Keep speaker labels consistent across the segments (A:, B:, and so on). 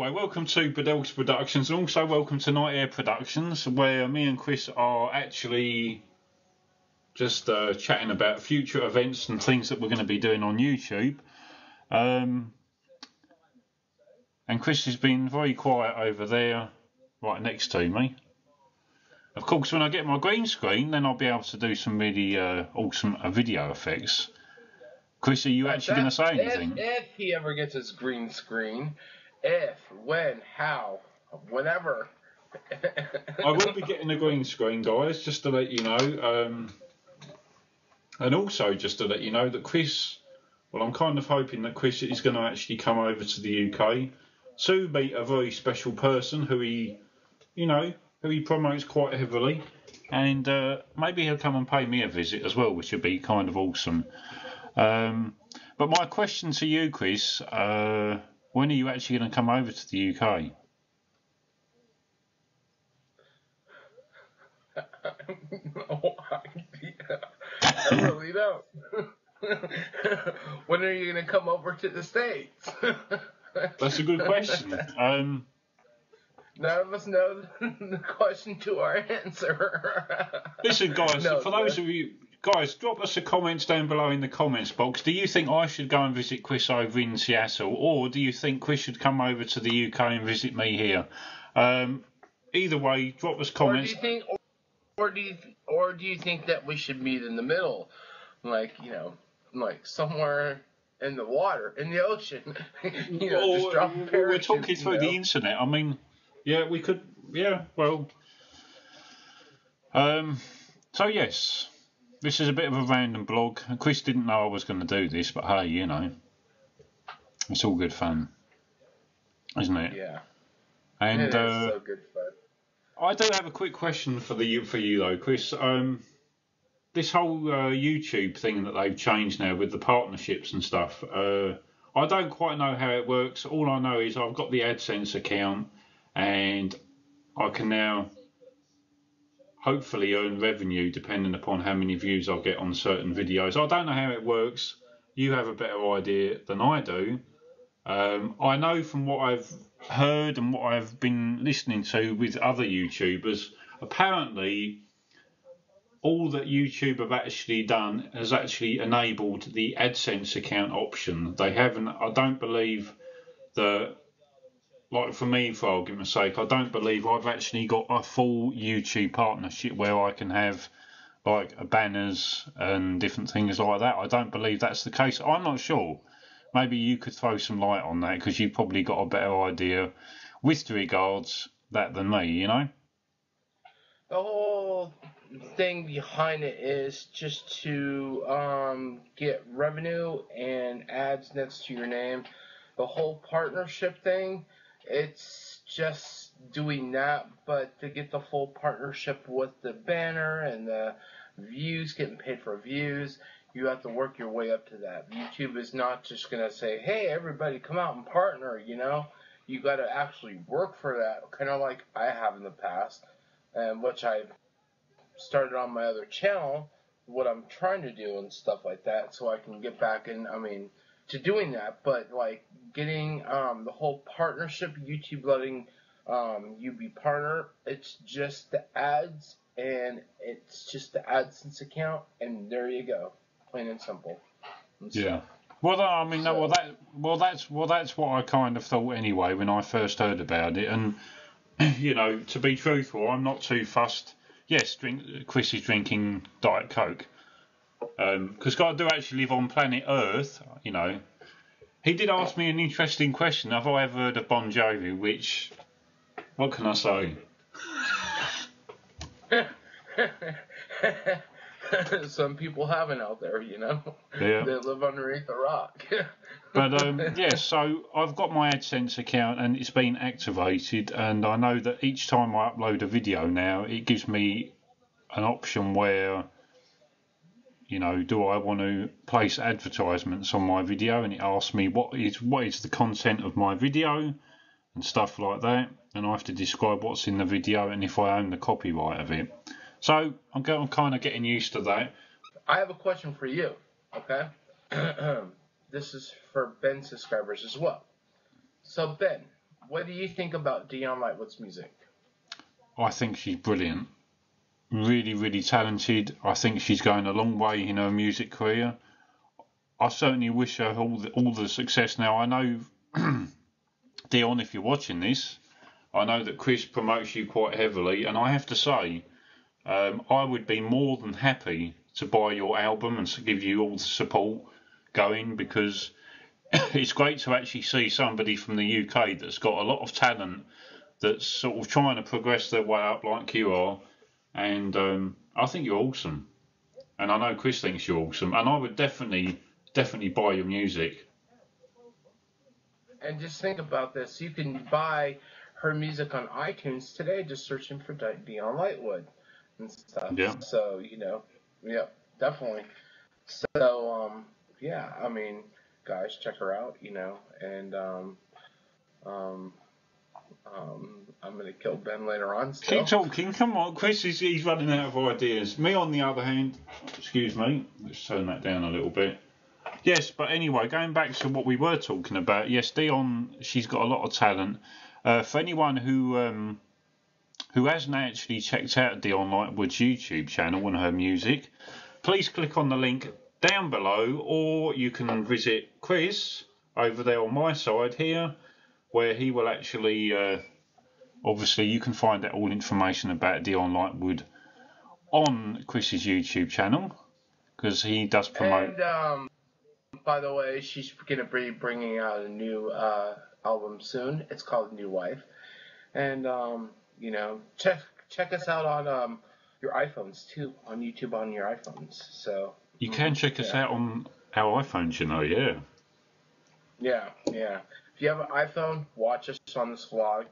A: Welcome to Bedel's Productions, and also welcome to Night Air Productions, where me and Chris are actually just chatting about future events and things that we're going to be doing on YouTube. And Chris has been very quiet over there, right next to me. Of course, when I get my green screen, then I'll be able to do some really awesome video effects. Chris, are you actually going to say anything?
B: If he ever gets his green screen. If, when, how, whenever.
A: I will be getting a green screen, guys, just to let you know. And also just to let you know that Chris, well, I'm kind of hoping that Chris is going to actually come over to the UK to meet a very special person who he promotes quite heavily. And maybe he'll come and pay me a visit as well, which would be kind of awesome. But my question to you, Chris, when are you actually going to come over to the UK?
B: No idea. I really don't. When are you going to come over to the States?
A: That's a good question.
B: None of us know the question to our answer.
A: Listen, guys, for those of you... Guys, drop us the comments down below in the comments box. Do you think I should go and visit Chris over in Seattle, or do you think Chris should come over to the UK and visit me here? Either way, drop us comments.
B: Or do you think that we should meet in the middle, like somewhere in the water, in the ocean? Just drop a parachute.
A: We're talking through the internet. I mean, yeah, we could. Yeah, well. So yes. This is a bit of a random blog. Chris didn't know I was going to do this, but hey, it's all good fun, isn't it?
B: Yeah.
A: And
B: it is so good fun.
A: I do have a quick question for you though, Chris. This whole YouTube thing that they've changed now with the partnerships and stuff. I don't quite know how it works. All I know is I've got the AdSense account, and I can now hopefully earn revenue depending upon how many views I'll get on certain videos. I don't know how it works. You have a better idea than I do. I know from what I've heard and what I've been listening to with other YouTubers, apparently all that YouTube have actually done has actually enabled the AdSense account option. They haven't, I don't believe that, like for me, for argument's sake, I don't believe I've actually got a full YouTube partnership where I can have like banners and different things like that. I don't believe that's the case. I'm not sure. Maybe you could throw some light on that, because you've probably got a better idea with regards that than me,
B: The whole thing behind it is just to get revenue and ads next to your name. The whole partnership thing, it's just doing that, but to get the full partnership with the banner and the views, getting paid for views, you have to work your way up to that. YouTube is not just going to say, hey, everybody come out and partner, You got to actually work for that, kind of like I have in the past, and which I've started on my other channel, what I'm trying to do and stuff like that, so I can get back in, to doing that. But like getting the whole partnership, YouTube letting you be partner, it's just the ads, and it's just the AdSense account, and there you go, plain and simple.
A: Yeah. Well, that's what I kind of thought anyway when I first heard about it, and to be truthful, I'm not too fussed. Yes, Chris is drinking Diet Coke. Because I do actually live on planet Earth, He did ask me an interesting question. Have I ever heard of Bon Jovi? Which, what can I say?
B: Some people haven't out there,
A: Yeah.
B: They live underneath a rock.
A: But yeah, so I've got my AdSense account and it's been activated, and I know that each time I upload a video now, it gives me an option where you know, do I want to place advertisements on my video, and it asks me what is the content of my video and stuff like that, and I have to describe what's in the video and if I own the copyright of it. So I'm kind of getting used to that.
B: I have a question for you, okay? This is for Ben's subscribers as well. So Ben, what do you think about Dion Lightwood's music?
A: I think she's brilliant. Really, really talented. I think she's going a long way in her music career. I certainly wish her all the success. Now, I know, Dion, if you're watching this, I know that Chris promotes you quite heavily, and I have to say, I would be more than happy to buy your album and to give you all the support going, because it's great to actually see somebody from the UK that's got a lot of talent, that's sort of trying to progress their way up like you are, and I think you're awesome, and I know Chris thinks you're awesome, and I would definitely buy your music.
B: And just think about this: you can buy her music on iTunes today, just searching for Dion Lightwood and stuff.
A: Yeah.
B: So yeah, definitely. So yeah, I mean, guys, check her out, and I'm gonna kill Ben later on. Still.
A: Keep talking, come on. Chris he's running out of ideas. Me, on the other hand, excuse me, let's turn that down a little bit. Yes, but anyway, going back to what we were talking about, yes, Dion, she's got a lot of talent. For anyone who hasn't actually checked out Dion Lightwood's YouTube channel and her music, please click on the link down below, or you can visit Chris over there on my side here, where he will actually, obviously you can find out all information about Dion Lightwood on Chris's YouTube channel, because he does promote.
B: And by the way, she's going to be bringing out a new album soon. It's called New Wife. And, check us out on your iPhones, too, on YouTube on your iPhones. So
A: You can check us out on our iPhones, you know, yeah.
B: Yeah. If you have an iPhone, watch us on this vlog,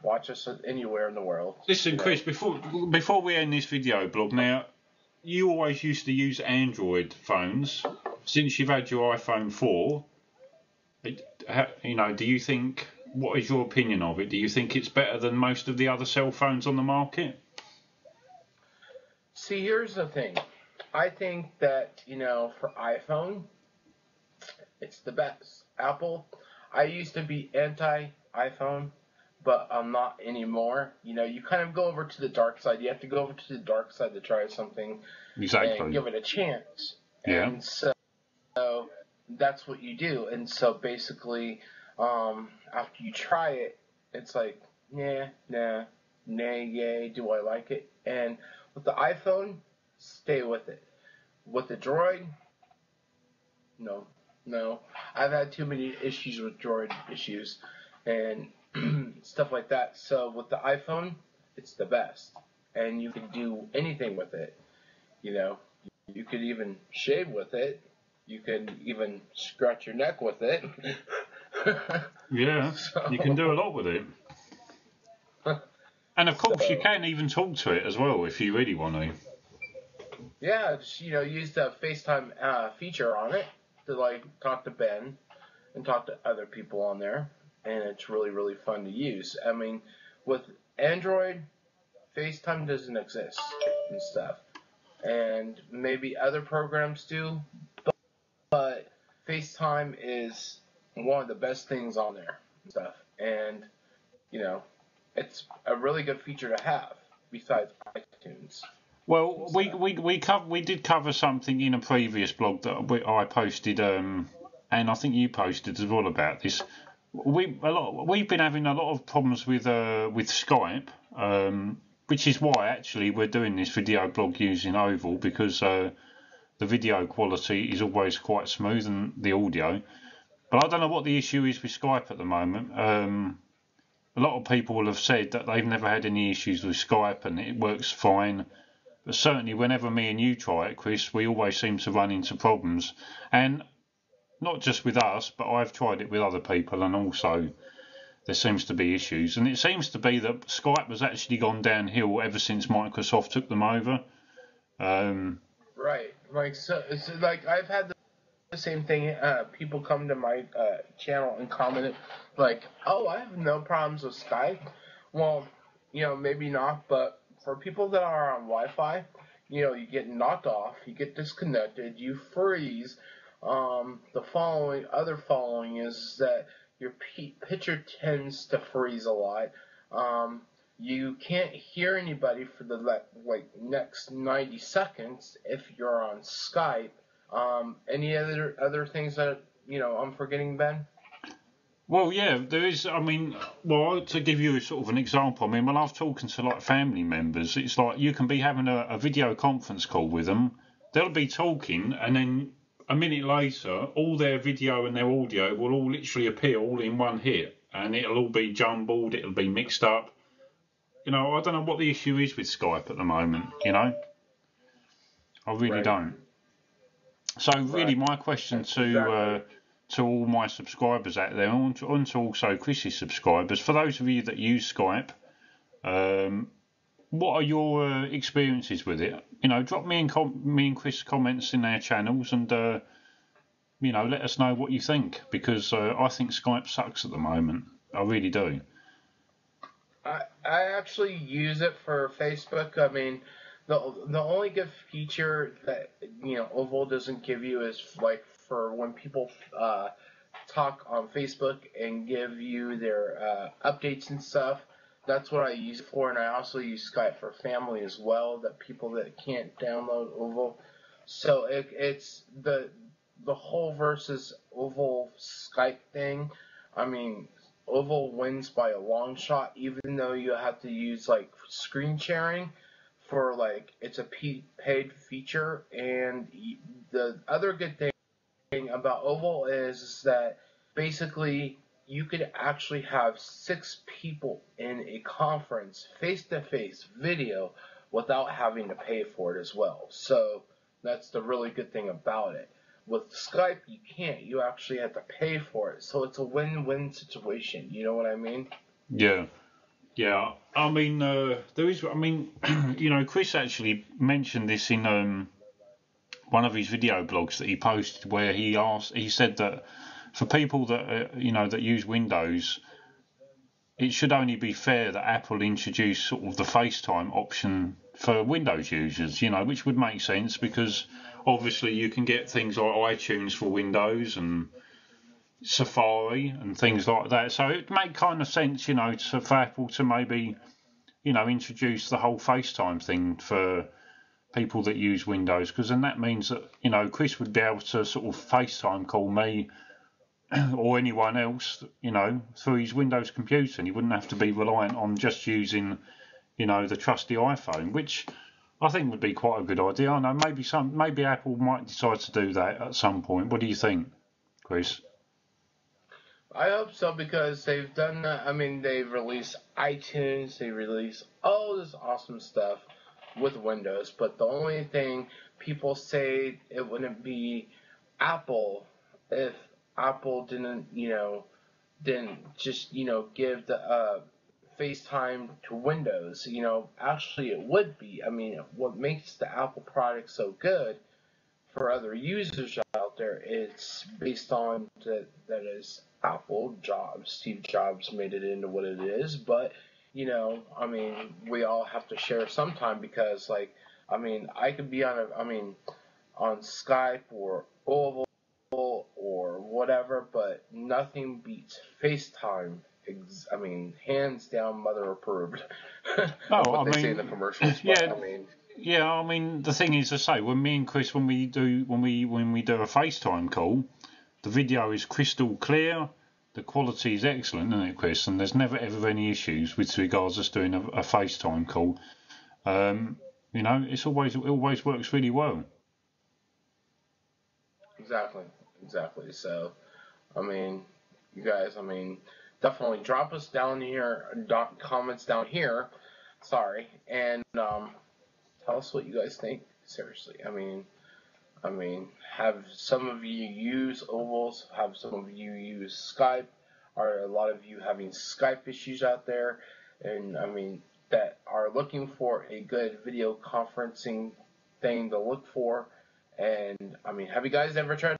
B: watch us anywhere in the world.
A: Listen, Chris, before we end this video blog, now, you always used to use Android phones. Since you've had your iPhone 4, do you think, what is your opinion of it? Do you think it's better than most of the other cell phones on the market?
B: See, here's the thing. I think that, for iPhone, it's the best. Apple, I used to be anti-iPhone, but I'm not anymore. You kind of go over to the dark side. You have to go over to the dark side to try something and give it a chance.
A: Yeah.
B: And so that's what you do. And so basically, after you try it, it's like, nah, yay, do I like it? And with the iPhone, stay with it. With the Droid, no. I've had too many issues with Droid issues and stuff like that. So with the iPhone, it's the best. And you can do anything with it. You could even shave with it. You can even scratch your neck with it.
A: Yeah, you can do a lot with it. And of course, you can even talk to it as well if you really want to.
B: Yeah, just, use the FaceTime feature on it to talk to Ben and talk to other people on there, and it's really, really fun to use. I mean, with Android, FaceTime doesn't exist and stuff, and maybe other programs do, but FaceTime is one of the best things on there and stuff, and it's a really good feature to have besides iTunes.
A: Well, we did cover something in a previous blog that I posted, and I think you posted as well about this. We've been having a lot of problems with Skype, which is why actually we're doing this video blog using ooVoo, because the video quality is always quite smooth and the audio. But I don't know what the issue is with Skype at the moment. A lot of people will have said that they've never had any issues with Skype and it works fine. But certainly whenever me and you try it, Chris, we always seem to run into problems. And not just with us, but I've tried it with other people, and also there seems to be issues. And it seems to be that Skype has actually gone downhill ever since Microsoft took them over.
B: Right. Like so, it's like I've had the same thing. People come to my channel and comment like, "Oh, I have no problems with Skype." Well, maybe not, but for people that are on Wi-Fi, you get knocked off, you get disconnected, you freeze. The following is that your picture tends to freeze a lot. Um, you can't hear anybody for the next 90 seconds if you're on Skype. Any other things that I'm forgetting, Ben?
A: Well, yeah, there is. I mean, well, to give you a sort of an example, I mean, when I was talking to like family members, it's like you can be having a video conference call with them. They'll be talking, and then a minute later, all their video and their audio will all literally appear all in one hit, and it'll all be jumbled, it'll be mixed up. I don't know what the issue is with Skype at the moment. I really
B: Right.
A: don't. So really,
B: Right.
A: my question
B: Exactly.
A: to all my subscribers out there, and to also Chris's subscribers, for those of you that use Skype, um, what are your experiences with it? Drop me and Chris comments in our channels, and let us know what you think, because I think Skype sucks at the moment. I really do.
B: I actually use it for Facebook. I mean, the only good feature that ooVoo doesn't give you is like for when people talk on Facebook and give you their updates and stuff. That's what I use it for, and I also use Skype for family as well. That people that can't download ooVoo, so it's the whole versus ooVoo Skype thing. I mean, ooVoo wins by a long shot, even though you have to use like screen sharing for like it's a paid feature. And the other good thing about ooVoo is that basically you could actually have 6 people in a conference face to face video without having to pay for it as well. So that's the really good thing about it. With Skype, you can't. You actually have to pay for it. So it's a win-win situation. You know what I mean?
A: Yeah, yeah. I mean, there is. I mean, Chris actually mentioned this in one of his video blogs that he posted, where he said that for people that that use Windows, it should only be fair that Apple introduce sort of the FaceTime option for Windows users, which would make sense because obviously you can get things like iTunes for Windows and Safari and things like that. So it make kind of sense, for Apple to maybe, introduce the whole FaceTime thing for people that use Windows, because then that means that, Chris would be able to sort of FaceTime call me or anyone else, through his Windows computer, and he wouldn't have to be reliant on just using, the trusty iPhone, which I think would be quite a good idea. I know maybe Apple might decide to do that at some point. What do you think, Chris?
B: I hope so because they've done that. I mean, they've released iTunes, they release all this awesome stuff with Windows, but the only thing people say it wouldn't be Apple if Apple didn't just give the FaceTime to Windows. Actually it would be. I mean, what makes the Apple product so good for other users out there, it's based on that is Apple Jobs. Steve Jobs made it into what it is, but I mean, we all have to share sometime because, like, I mean, I could be on Skype or Oval or whatever, but nothing beats FaceTime. I mean, hands down, mother approved.
A: No, I
B: What they say in the
A: mean,
B: commercials, but
A: yeah,
B: I mean,
A: yeah. I mean, the thing is, I say, when me and Chris, when we do a FaceTime call, the video is crystal clear. The quality is excellent, isn't it, Chris? And there's never ever any issues with regards to us doing a FaceTime call. Um, it always works really well.
B: exactly, exactly. So, I mean, you guys, I mean, definitely drop us down here, comments down here. Sorry, and tell us what you guys think. Seriously, I mean, have some of you use ovals? Have some of you use Skype? Are a lot of you having Skype issues out there? And I mean, that are looking for a good video conferencing thing to look for. And I mean, have you guys ever tried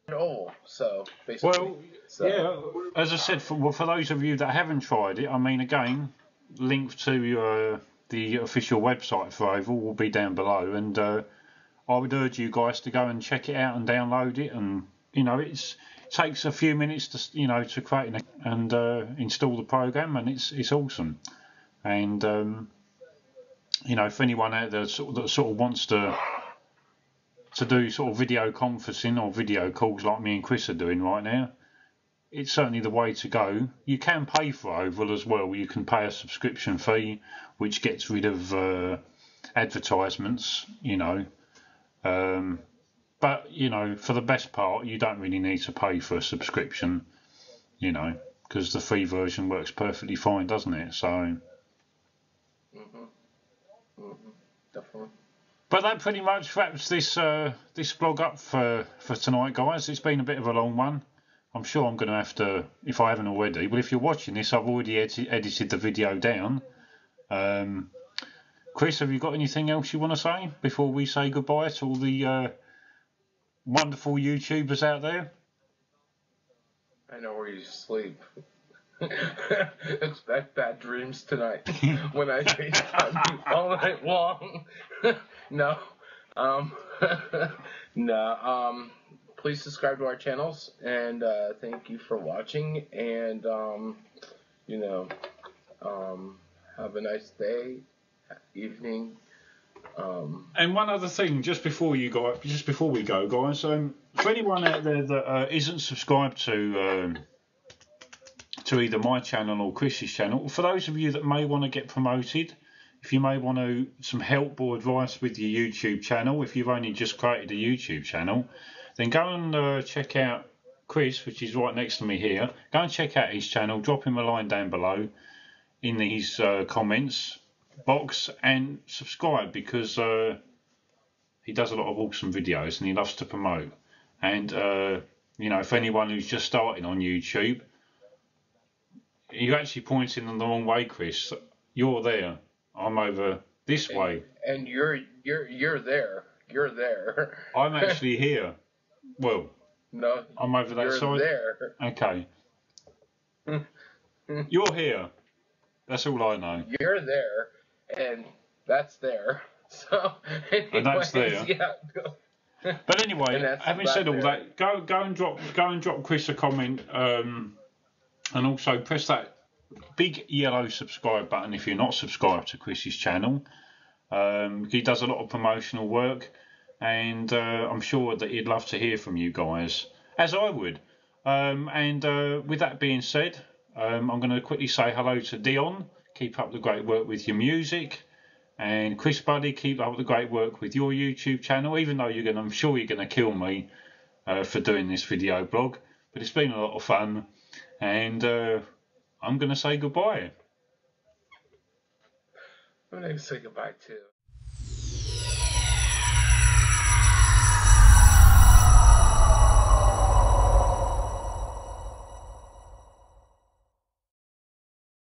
B: oval? So basically,
A: Well, yeah. As I said, for those of you that haven't tried it, I mean, again, link to the official website for ooVoo will be down below, and I would urge you guys to go and check it out and download it. And it takes a few minutes to create and install the program, and it's awesome. And for anyone out there that sort of wants to do sort of video conferencing or video calls like me and Chris are doing right now, it's certainly the way to go. You can pay for ooVoo as well. You can pay a subscription fee, which gets rid of advertisements, but for the best part, you don't really need to pay for a subscription, because the free version works perfectly fine, doesn't it? So.
B: Definitely.
A: But that pretty much wraps this vlog up for tonight, guys. It's been a bit of a long one. I'm sure I'm going to have to, if I haven't already. But if you're watching this, I've already edited the video down. Chris, have you got anything else you want to say before we say goodbye to all the wonderful YouTubers out there?
B: I know where you sleep. Expect bad dreams tonight when I FaceTime you all night long. No. No. Please subscribe to our channels, and thank you for watching, and have a nice day, evening.
A: And one other thing, just before we go, guys, for anyone out there that isn't subscribed to either my channel or Chris's channel, for those of you that may want to get promoted, if you may want some help or advice with your YouTube channel, if you've only just created a YouTube channel, then go and check out Chris, which is right next to me here. Go and check out his channel, drop him a line down below in his comments box, and subscribe, because he does a lot of awesome videos and he loves to promote. And for anyone who's just starting on YouTube, you're actually pointing in the wrong way, Chris. You're there. I'm over this way.
B: And you're there. You're there.
A: I'm actually here. Well,
B: no,
A: I'm over that side.
B: There.
A: Okay. You're here. That's all I know.
B: You're there, and that's there. So, anyways,
A: and that's there.
B: Yeah.
A: But anyway, having said all that, go and drop Chris a comment, and also press that big yellow subscribe button if you're not subscribed to Chris's channel. He does a lot of promotional work, and I'm sure that he'd love to hear from you guys, as I would. With that being said, I'm going to quickly say hello to Dion. Keep up the great work with your music. And Chris Buddy, keep up the great work with your YouTube channel, even though I'm sure you're going to kill me for doing this video blog. But it's been a lot of fun, and I'm going to say goodbye.
B: I'm going to say goodbye too.